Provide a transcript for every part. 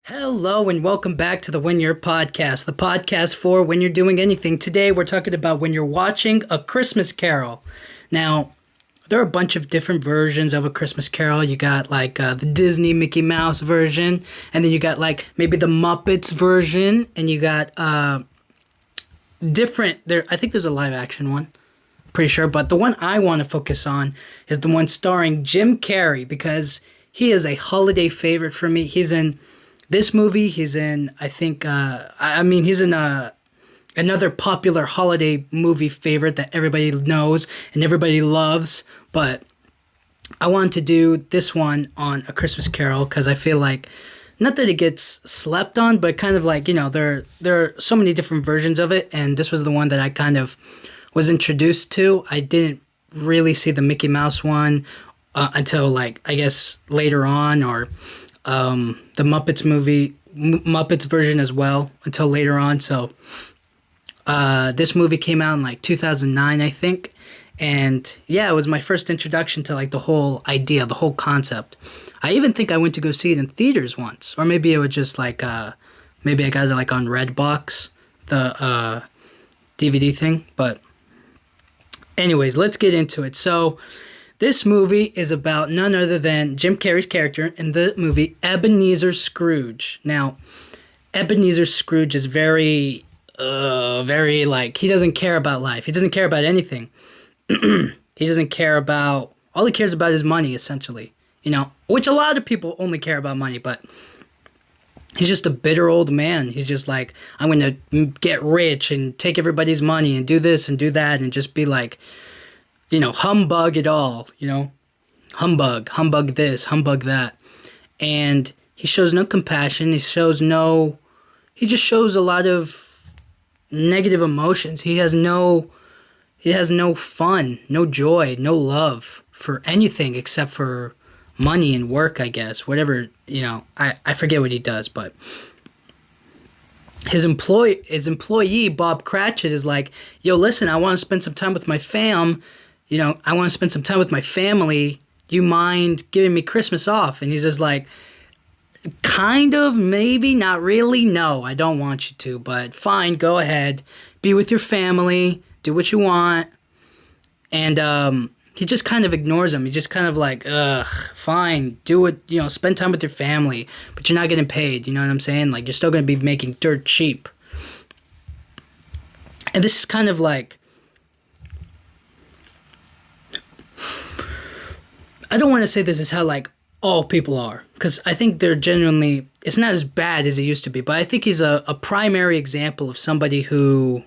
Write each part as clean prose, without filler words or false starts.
Hello and welcome back to the When You're podcast, the podcast for when you're doing anything. Today we're talking about when you're watching A Christmas Carol. Now, there are a bunch of different versions of A Christmas Carol. You got like the Disney Mickey Mouse version, and then you got like maybe the Muppets version, and you got different. There, I think there's a live action one, pretty sure. But the one I want to focus on is the one starring Jim Carrey because he is a holiday favorite for me. He's in this movie. He's in, I think, he's in another popular holiday movie favorite that everybody knows and everybody loves. But I wanted to do this one on A Christmas Carol because I feel like, not that it gets slept on, but kind of like, there are so many different versions of it. And this was the one that I kind of was introduced to. I didn't really see the Mickey Mouse one until, like, I guess later on, or the Muppets version as well until later on. So this movie came out in like 2009, I think. And yeah, it was my first introduction to like the whole idea, the whole concept. I even think I went to go see it in theaters once, or maybe it was just like, maybe I got it like on Redbox, the DVD thing. But anyways, let's get into it. So this movie is about none other than Jim Carrey's character in the movie Ebenezer Scrooge. Now, Ebenezer Scrooge is very like, he doesn't care about life. He doesn't care about anything. He doesn't care about, all he cares about is money, essentially. Which a lot of people only care about money, but he's just a bitter old man. He's just like, I'm going to get rich and take everybody's money and do this and do that and just be like, humbug it all, humbug this, humbug that. And he shows no compassion. He just shows a lot of negative emotions. He has no fun, no joy, no love for anything except for money and work, I guess. Whatever, I forget what he does, but his employee, Bob Cratchit, is like, yo, listen, I want to spend some time with my fam. I want to spend some time with my family. Do you mind giving me Christmas off? And he's just like, kind of, maybe, not really. No, I don't want you to, but fine, go ahead. Be with your family. Do what you want. And he just kind of ignores him. He just kind of like, fine, do it, spend time with your family, but you're not getting paid. You know what I'm saying? Like, you're still going to be making dirt cheap. And this is kind of like, I don't want to say this is how, like, all people are, because I think they're genuinely, it's not as bad as it used to be, but I think he's a primary example of somebody who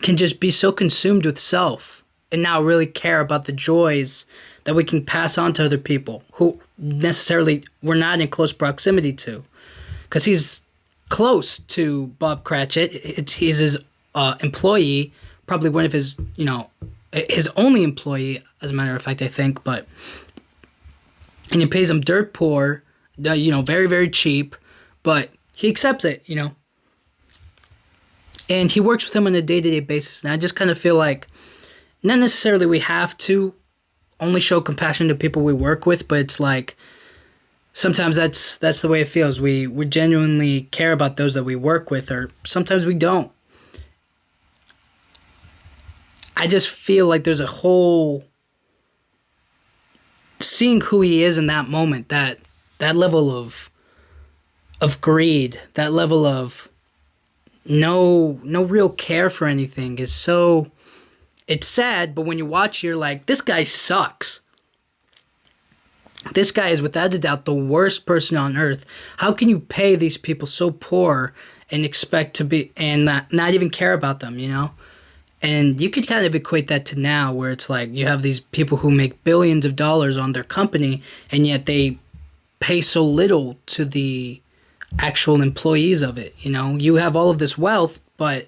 can just be so consumed with self and not really care about the joys that we can pass on to other people who necessarily we're not in close proximity to. Because he's close to Bob Cratchit. He's his employee, probably one of his, his only employee, as a matter of fact, I think, and he pays him dirt poor, very, very cheap, but he accepts it, and he works with him on a day-to-day basis. And I just kind of feel like, not necessarily we have to only show compassion to people we work with, but it's like, sometimes that's the way it feels. We genuinely care about those that we work with, or sometimes we don't. I just feel like there's a whole, seeing who he is in that moment, that level of greed, that level of no real care for anything is so, it's sad, but when you watch, you're like, this guy sucks. This guy is without a doubt the worst person on earth. How can you pay these people so poor and expect to be, and not even care about them, And you could kind of equate that to now, where it's like you have these people who make billions of dollars on their company, and yet they pay so little to the actual employees of it. You have all of this wealth, but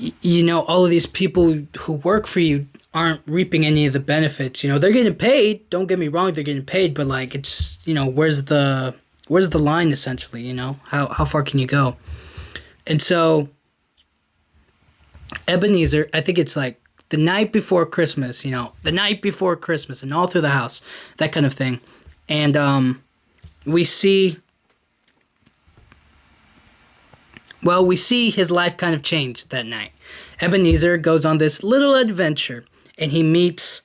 all of these people who work for you aren't reaping any of the benefits. They're getting paid. Don't get me wrong, they're getting paid, but like, it's, where's the line, essentially? How far can you go? And so Ebenezer, I think it's like the night before Christmas, the night before Christmas, and all through the house, that kind of thing. And we see his life kind of change that night. Ebenezer goes on this little adventure, and he meets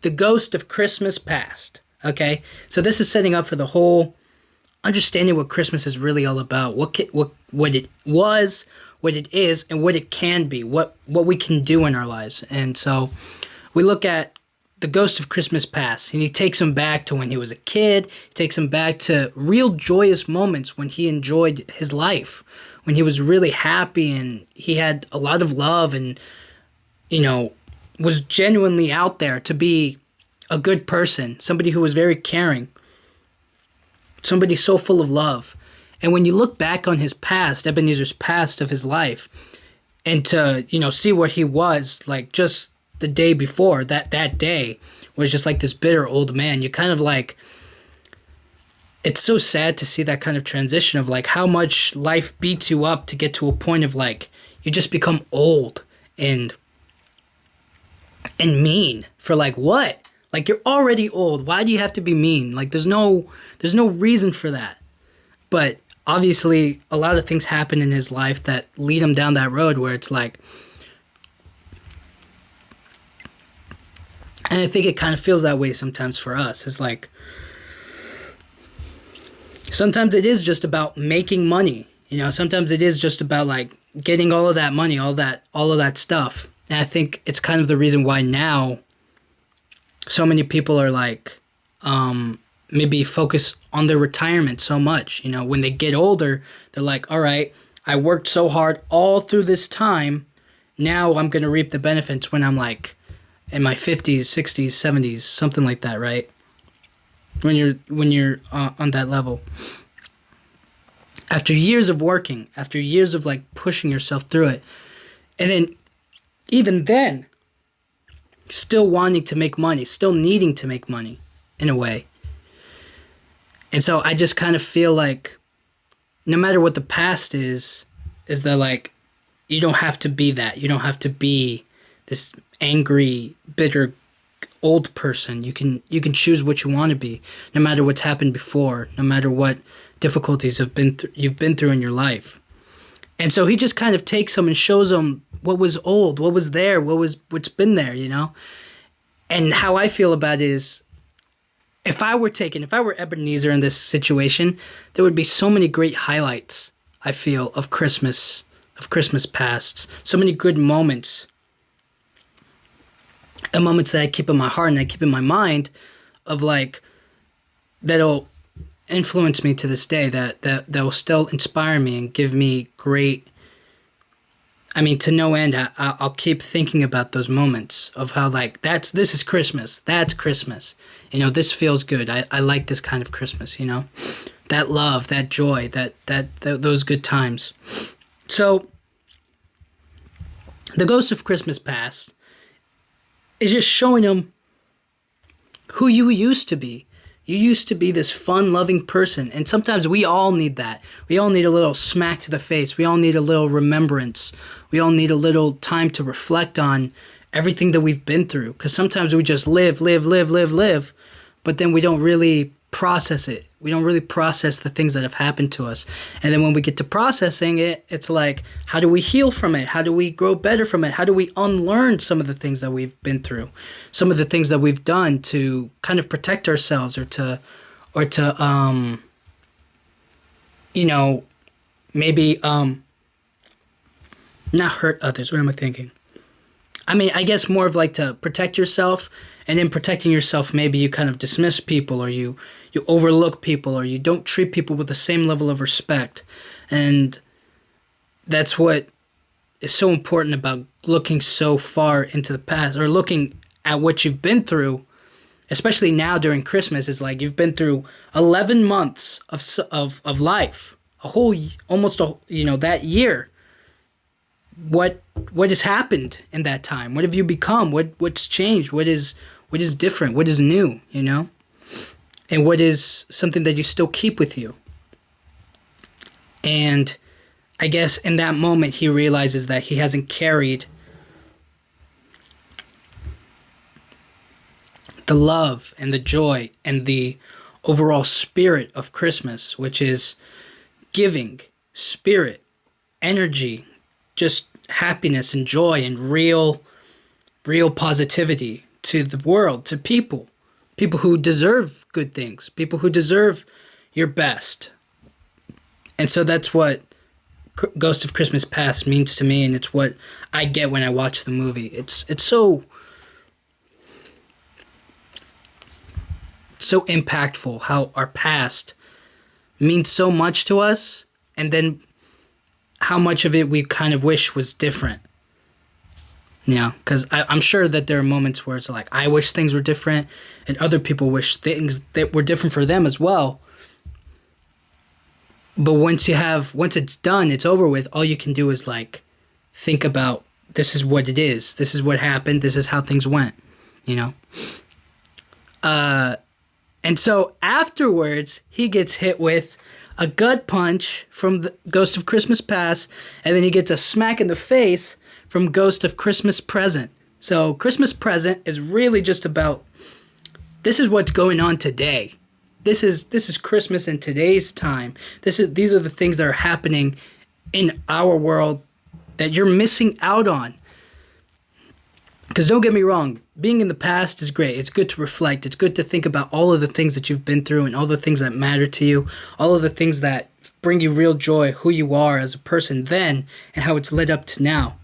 the ghost of Christmas past. Okay, so this is setting up for the whole understanding what Christmas is really all about, what it was, what it is, and what it can be, what we can do in our lives. And so we look at the ghost of Christmas past, and he takes him back to when he was a kid. He takes him back to real joyous moments when he enjoyed his life, when he was really happy and he had a lot of love and, was genuinely out there to be a good person, somebody who was very caring, somebody so full of love. And when you look back on his past, Ebenezer's past of his life, and to, see what he was like just the day before, that day was just like this bitter old man. You kind of like, it's so sad to see that kind of transition of like how much life beats you up to get to a point of like, you just become old and mean for like what? Like, you're already old. Why do you have to be mean? Like, there's no reason for that. But obviously, a lot of things happen in his life that lead him down that road where it's like, and I think it kind of feels that way sometimes for us. It's like, sometimes it is just about making money. Sometimes it is just about like getting all of that money, all of that stuff. And I think it's kind of the reason why now so many people are like, maybe focus on their retirement so much. When they get older, they're like, all right, I worked so hard all through this time. Now I'm going to reap the benefits when I'm like in my 50s, 60s, 70s, something like that, right? When you're on that level. After years of working, after years of like pushing yourself through it. And then, even then, still wanting to make money, still needing to make money in a way. And so I just kind of feel like no matter what the past is that like, you don't have to be that. You don't have to be this angry, bitter, old person. You can choose what you want to be, no matter what's happened before, no matter what difficulties you've been through in your life. And so he just kind of takes them and shows them what was old, what was there, what's been there, And how I feel about it is, if I were Ebenezer in this situation, there would be so many great highlights, I feel, of Christmas pasts, so many good moments, and moments that I keep in my heart and I keep in my mind of like, that'll influence me to this day, that will still inspire me and give me great, to no end. I'll keep thinking about those moments of how like, this is Christmas. That's Christmas. This feels good. I like this kind of Christmas, that love, that joy, those good times. So the Ghost of Christmas Past is just showing them who you used to be. You used to be this fun-loving person, and sometimes we all need that. We all need a little smack to the face. We all need a little remembrance. We all need a little time to reflect on everything that we've been through, because sometimes we just live, but then we don't really process it. We don't really process the things that have happened to us. And then when we get to processing it, it's like, how do we heal from it? How do we grow better from it? How do we unlearn some of the things that we've been through? Some of the things that we've done to kind of protect ourselves or to maybe not hurt others. What am I thinking? I guess more of like to protect yourself, and in protecting yourself, maybe you kind of dismiss people, or you overlook people, or you don't treat people with the same level of respect. And that's what is so important about looking so far into the past, or looking at what you've been through, especially now during Christmas. It's like you've been through 11 months of life, a whole, almost that year. What has happened in that time? What have you become? What's changed? What is different? What is new? And what is something that you still keep with you? And I guess in that moment he realizes that he hasn't carried the love and the joy and the overall spirit of Christmas, which is giving, spirit, energy, just happiness and joy and real positivity to the world, to people, people who deserve good things, people who deserve your best. And so that's what Ghost of Christmas Past means to me, and it's what I get when I watch the movie. It's so impactful how our past means so much to us, and then how much of it we kind of wish was different. You know, because I'm sure that there are moments where it's like, I wish things were different, and other people wish things that were different for them as well. But once it's done, it's over with, all you can do is like think about, this is what it is. This is what happened. This is how things went, you know? And so afterwards, he gets hit with a gut punch from the Ghost of Christmas Past, and then he gets a smack in the face from Ghost of Christmas Present. So Christmas Present is really just about, this is what's going on today. This is Christmas in today's time. These are the things that are happening in our world that you're missing out on. Because don't get me wrong, being in the past is great. It's good to reflect. It's good to think about all of the things that you've been through and all the things that matter to you, all of the things that bring you real joy, who you are as a person then, and how it's led up to now.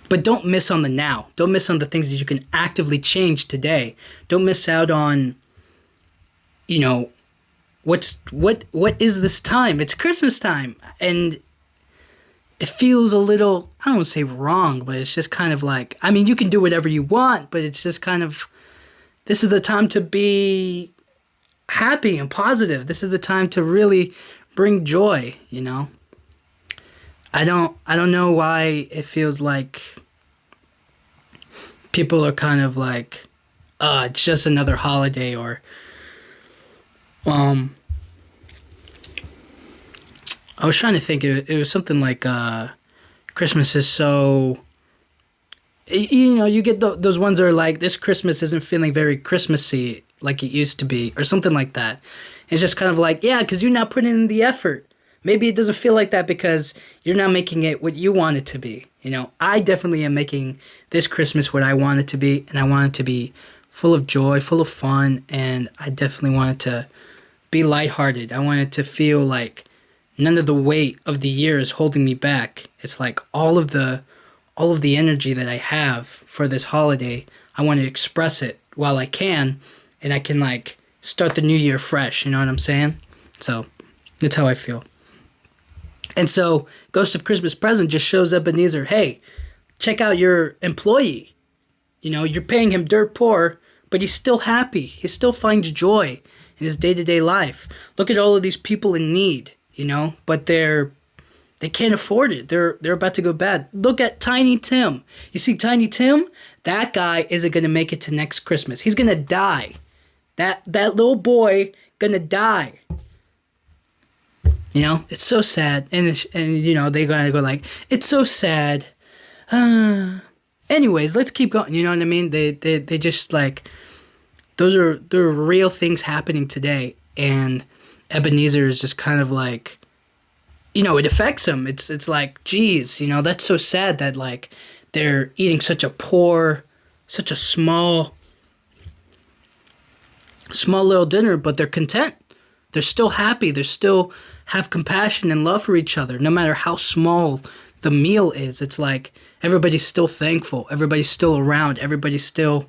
But don't miss on the now. Don't miss on the things that you can actively change today. Don't miss out on, you know, what is this time? It's Christmas time, and it feels a little, I don't want to say wrong, but it's just kind of like, I mean, you can do whatever you want, but it's just kind of, this is the time to be happy and positive. This is the time to really bring joy, you know? I don't know why it feels like people are kind of like, it's just another holiday, or I was trying to think. It was something like Christmas is so. You know, you get those ones that are like, this Christmas isn't feeling very Christmassy like it used to be, or something like that. It's just kind of like, yeah, because you're not putting in the effort. Maybe it doesn't feel like that because you're not making it what you want it to be. You know, I definitely am making this Christmas what I want it to be, and I want it to be full of joy, full of fun, and I definitely want it to be lighthearted. I want it to feel like none of the weight of the year is holding me back. It's like all of the energy that I have for this holiday, I want to express it while I can, and I can like start the new year fresh, you know what I'm saying? So that's how I feel. And so Ghost of Christmas Present just shows Ebenezer, hey, check out your employee. You know, you're paying him dirt poor, but he's still happy. He still finds joy in his day-to-day life. Look at all of these people in need, you know, but they can't afford it. They're about to go bad. Look at Tiny Tim. You see Tiny Tim? That guy isn't going to make it to next Christmas. He's going to die. That little boy going to die. You know, it's so sad. And you know, they're going to go like, it's so sad. Anyways, let's keep going. You know what I mean? They just like, there are real things happening today. And Ebenezer is just kind of like, you know, it affects him. It's like, geez, you know, that's so sad that like they're eating such a small little dinner, but they're content. They're still happy. They still have compassion and love for each other, no matter how small the meal is. It's like everybody's still thankful. Everybody's still around. Everybody's still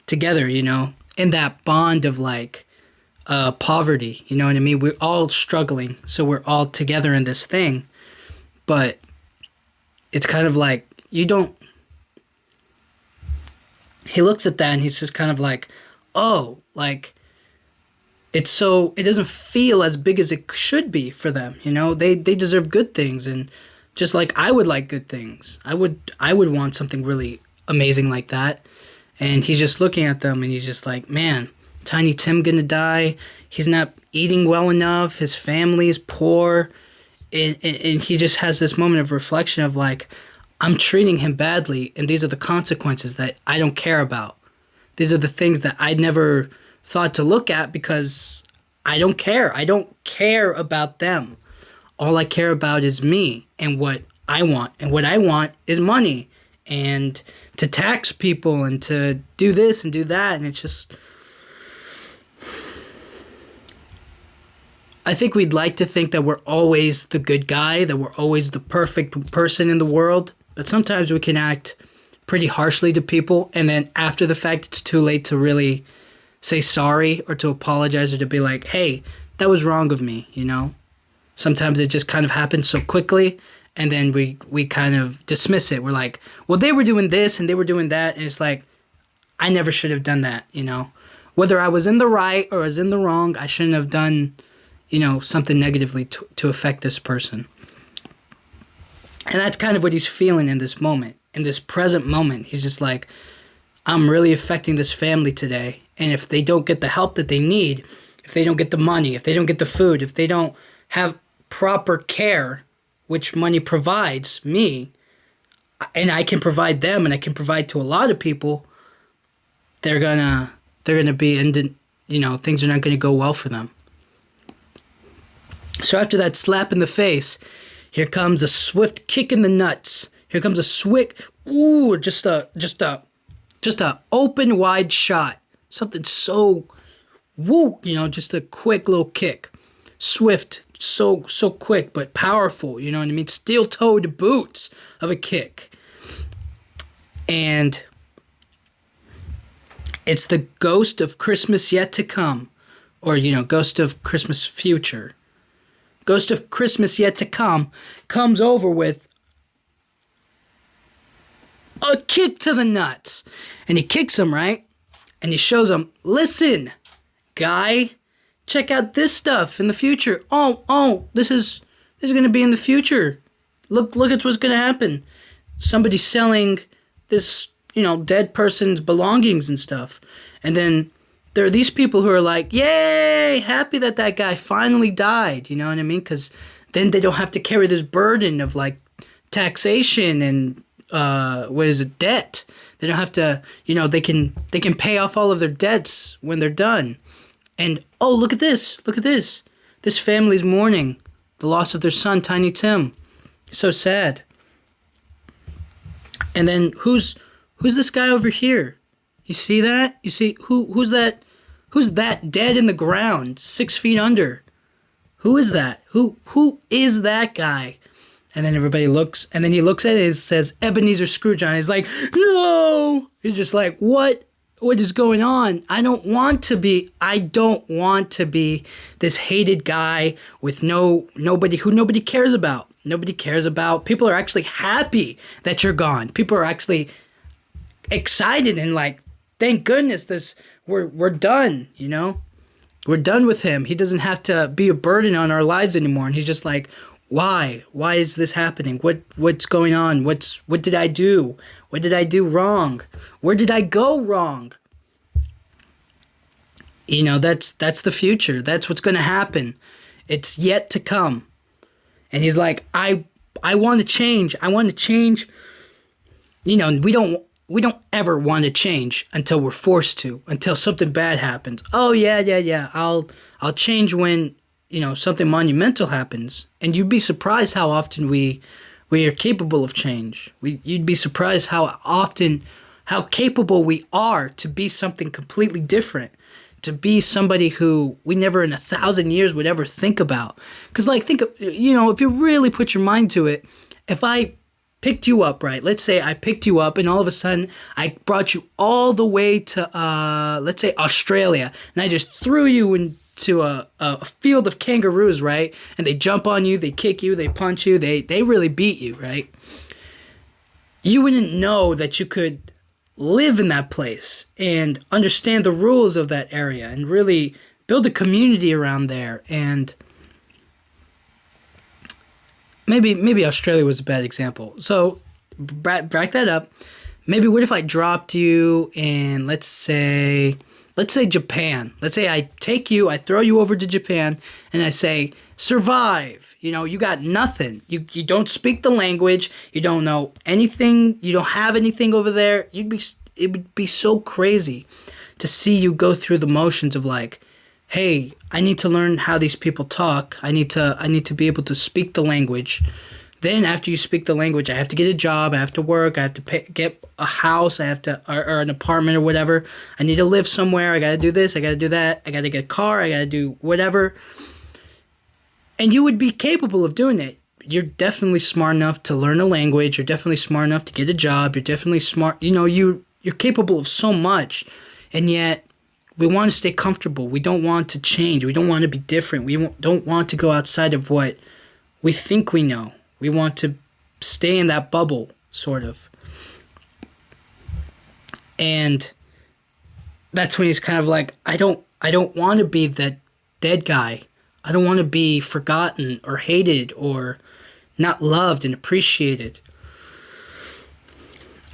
together, you know, in that bond of like poverty. You know what I mean? We're all struggling, so we're all together in this thing. But it's kind of like he looks at that and he's just kind of like, oh, like, it doesn't feel as big as it should be for them, you know? They deserve good things, and just like I would like good things. I would want something really amazing like that. And he's just looking at them and he's just like, man, Tiny Tim gonna die. He's not eating well enough. His family is poor. and he just has this moment of reflection of like, I'm treating him badly, and these are the consequences that I don't care about. These are the things that I never thought to look at because I don't care. I don't care about them. All I care about is me and what I want. And what I want is money and to tax people and to do this and do that. And it's just, I think we'd like to think that we're always the good guy, that we're always the perfect person in the world. But sometimes we can act pretty harshly to people. And then after the fact, it's too late to really say sorry or to apologize or to be like, hey, that was wrong of me, you know? Sometimes it just kind of happens so quickly, and then we kind of dismiss it. We're like, well, they were doing this and they were doing that, and it's like, I never should have done that, you know? Whether I was in the right or I was in the wrong, I shouldn't have done, you know, something negatively to affect this person. And that's kind of what he's feeling in this moment, in this present moment. He's just like, I'm really affecting this family today, and if they don't get the help that they need, if they don't get the money, if they don't get the food, if they don't have proper care, which money provides me, and I can provide them, and I can provide to a lot of people, they're gonna be, and you know, things are not gonna go well for them. So after that slap in the face, here comes a swift kick in the nuts. Here comes a swift, just a open wide shot. Something so, you know, just a quick little kick. Swift, so quick, but powerful, you know what I mean? Steel-toed boots of a kick. And it's the ghost of Christmas yet to come. Or, you know, ghost of Christmas future. Ghost of Christmas yet to come comes over with a kick to the nuts. And he kicks him, right? And he shows him, listen, guy, check out this stuff in the future. Oh, this is going to be in the future. Look at what's going to happen. Somebody's selling this, you know, dead person's belongings and stuff. And then there are these people who are like, yay, happy that guy finally died. You know what I mean? Because then they don't have to carry this burden of like taxation and debt. They don't have to, you know, they can pay off all of their debts when they're done. And, oh, look at this. This family's mourning the loss of their son, Tiny Tim. So sad. And then who's this guy over here? You see that? You see who's that? Who's that dead in the ground, 6 feet under? Who is that? Who is that guy? And then everybody looks, and then he looks at it and says, Ebenezer Scrooge on it. He's like, no! He's just like, what is going on? I don't want to be this hated guy with nobody who nobody cares about. Nobody cares about. People are actually happy that you're gone. People are actually excited and like, thank goodness we're done, you know? We're done with him. He doesn't have to be a burden on our lives anymore. And he's just like, why? Why is this happening? What's going on? What did I do? What did I do wrong? Where did I go wrong? You know, that's the future. That's what's going to happen. It's yet to come. And he's like, I want to change. I want to change. You know, we don't ever want to change until we're forced to, until something bad happens. Oh yeah. I'll change when, you know, something monumental happens. And you'd be surprised how often we are capable of change. You'd be surprised how capable we are to be something completely different, to be somebody who we never in 1,000 years would ever think about. Because, like, think of, you know, if you really put your mind to it, if I picked you up, right? Let's say I picked you up and all of a sudden I brought you all the way to, let's say, Australia, and I just threw you into a field of kangaroos, right? And they jump on you, they kick you, they punch you, they really beat you, right? You wouldn't know that you could live in that place and understand the rules of that area and really build a community around there. And maybe Australia was a bad example. So back that up. Maybe what if I dropped you in, let's say let's say Japan. Let's say I take you, I throw you over to Japan, and I say, survive. You know, you got nothing. You don't speak the language. You don't know anything. You don't have anything over there. It would be so crazy to see you go through the motions of like, hey, I need to learn how these people talk. I need to be able to speak the language. Then after you speak the language, I have to get a job. I have to work. I have to get a house. I have to or an apartment or whatever. I need to live somewhere. I got to do this. I got to do that. I got to get a car. I got to do whatever. And you would be capable of doing it. You're definitely smart enough to learn a language. You're definitely smart enough to get a job. You're definitely smart. You know, you're capable of so much. And yet we want to stay comfortable. We don't want to change. We don't want to be different. We don't want to go outside of what we think we know. We want to stay in that bubble, sort of. And that's when he's kind of like, I don't want to be that dead guy. I don't want to be forgotten or hated or not loved and appreciated.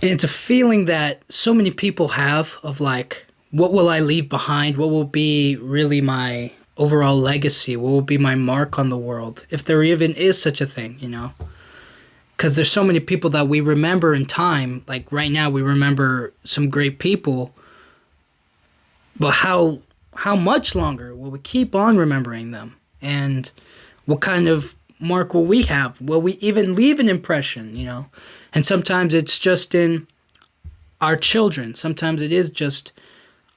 And it's a feeling that so many people have of like, what will I leave behind? What will be really my overall legacy? What will be my mark on the world? If there even is such a thing, you know? Because there's so many people that we remember in time. Like right now we remember some great people. But how much longer will we keep on remembering them? And what kind of mark will we have? Will we even leave an impression, you know? And sometimes it's just in our children. Sometimes it is just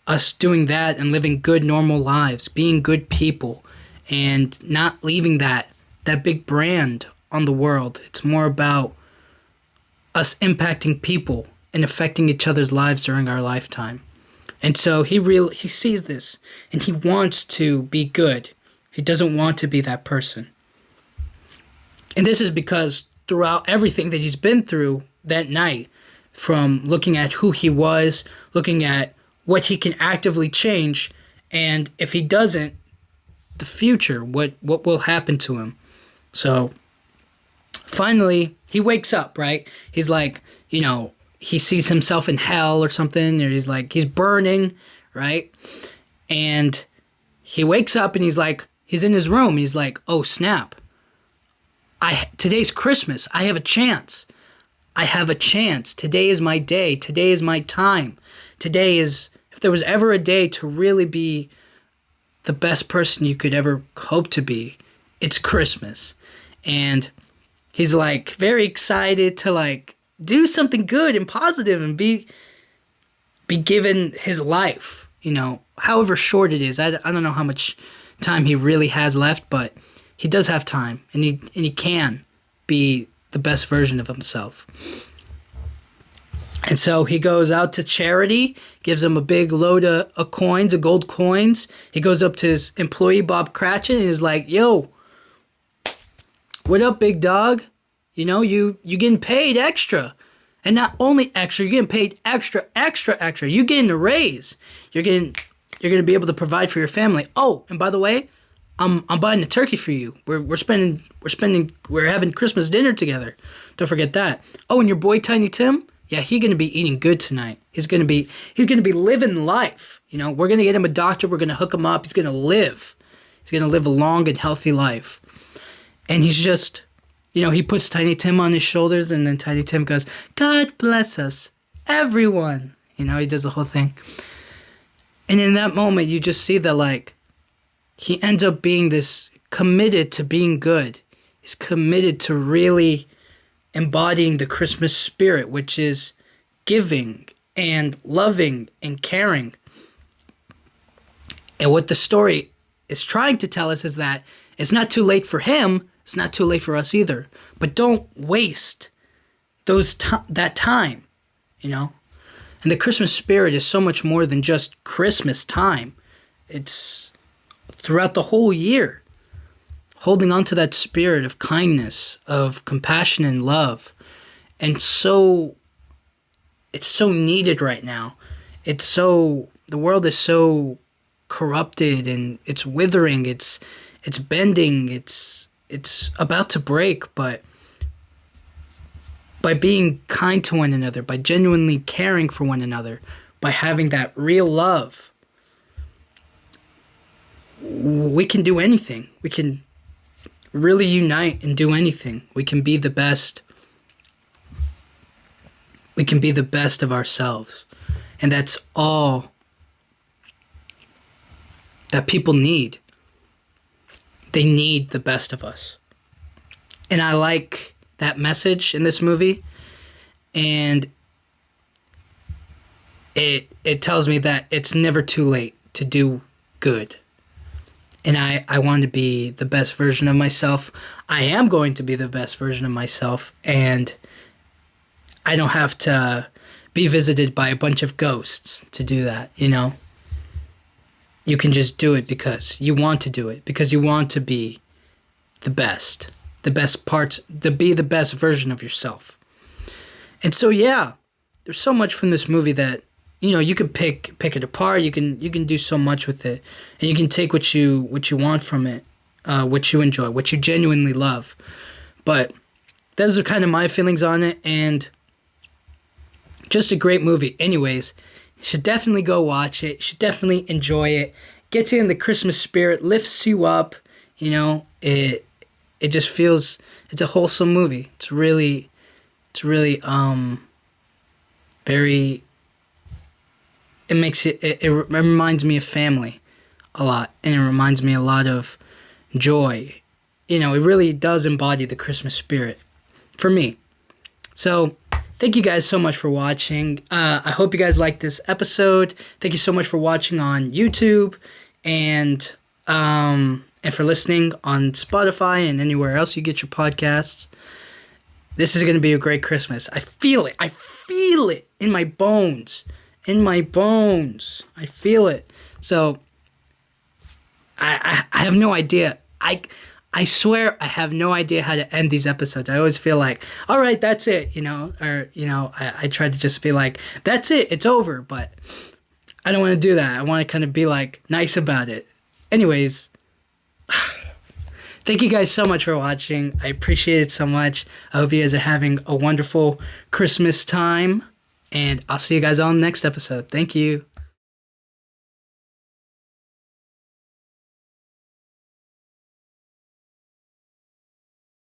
us doing that and living good, normal lives, being good people, and not leaving that big brand on the world. It's more about us impacting people and affecting each other's lives during our lifetime. And so he sees this, and he wants to be good. He doesn't want to be that person. And this is because throughout everything that he's been through that night, from looking at who he was, looking at what he can actively change, and if he doesn't, the future, what will happen to him. So finally, he wakes up, right? He's like, you know, he sees himself in hell or something, or he's burning, right? And he wakes up and he's like, he's in his room. He's like, oh, snap. Today's Christmas. I have a chance. I have a chance. Today is my day. Today is my time. Today is, if there was ever a day to really be the best person you could ever hope to be, it's Christmas. And he's like very excited to like do something good and positive and be given his life, you know, however short it is. I don't know how much time he really has left, but he does have time, and he can be the best version of himself. And so he goes out to charity, gives him a big load of coins, of gold coins. He goes up to his employee, Bob Cratchit, and is like, yo, what up, big dog? You know, you getting paid extra. And not only extra, you're getting paid extra. You're getting a raise. You're going to be able to provide for your family. Oh, and by the way, I'm buying a turkey for you. We're having Christmas dinner together. Don't forget that. Oh, and your boy Tiny Tim? Yeah, he's gonna be eating good tonight. He's gonna be living life. You know, we're gonna get him a doctor. We're gonna hook him up. He's gonna live. He's gonna live a long and healthy life. And he's just, you know, he puts Tiny Tim on his shoulders, and then Tiny Tim goes, "God bless us, everyone." You know, he does the whole thing. And in that moment, you just see that like he ends up being this committed to being good. He's committed to really embodying the Christmas spirit, which is giving and loving and caring. And what the story is trying to tell us is that it's not too late for him, it's not too late for us either. But don't waste that time, you know? And the Christmas spirit is so much more than just Christmas time. It's throughout the whole year. Holding on to that spirit of kindness, of compassion and love. And it's so needed right now. The world is so corrupted and it's withering, it's bending, it's about to break, but by being kind to one another, by genuinely caring for one another, by having that real love, we can do anything. We can really unite and do anything. We can be the best. We can be the best of ourselves. And that's all that people need. They need the best of us. And I like that message in this movie. And it tells me that it's never too late to do good. And I want to be the best version of myself. I am going to be the best version of myself. And I don't have to be visited by a bunch of ghosts to do that, you know? You can just do it because you want to do it. Because you want to be the best. The best parts, to be the best version of yourself. And so, yeah, there's so much from this movie that, you know, you can pick it apart. You can do so much with it, and you can take what you want from it, what you enjoy, what you genuinely love. But those are kind of my feelings on it, and just a great movie. Anyways, you should definitely go watch it. You should definitely enjoy it. Gets you in the Christmas spirit, lifts you up. You know, it just feels, it's a wholesome movie. It's really very. It makes it reminds me of family a lot, and it reminds me a lot of joy. You know, it really does embody the Christmas spirit for me. So, thank you guys so much for watching. I hope you guys liked this episode. Thank you so much for watching on YouTube and for listening on Spotify and anywhere else you get your podcasts. This is going to be a great Christmas. I feel it. I feel it in my bones. In my bones. I feel it. So, I have no idea. I swear I have no idea how to end these episodes. I always feel like, all right, that's it, you know? Or, you know, I try to just be like, that's it, it's over. But I don't want to do that. I want to kind of be like nice about it. Anyways, thank you guys so much for watching. I appreciate it so much. I hope you guys are having a wonderful Christmas time. And I'll see you guys on the next episode. Thank you.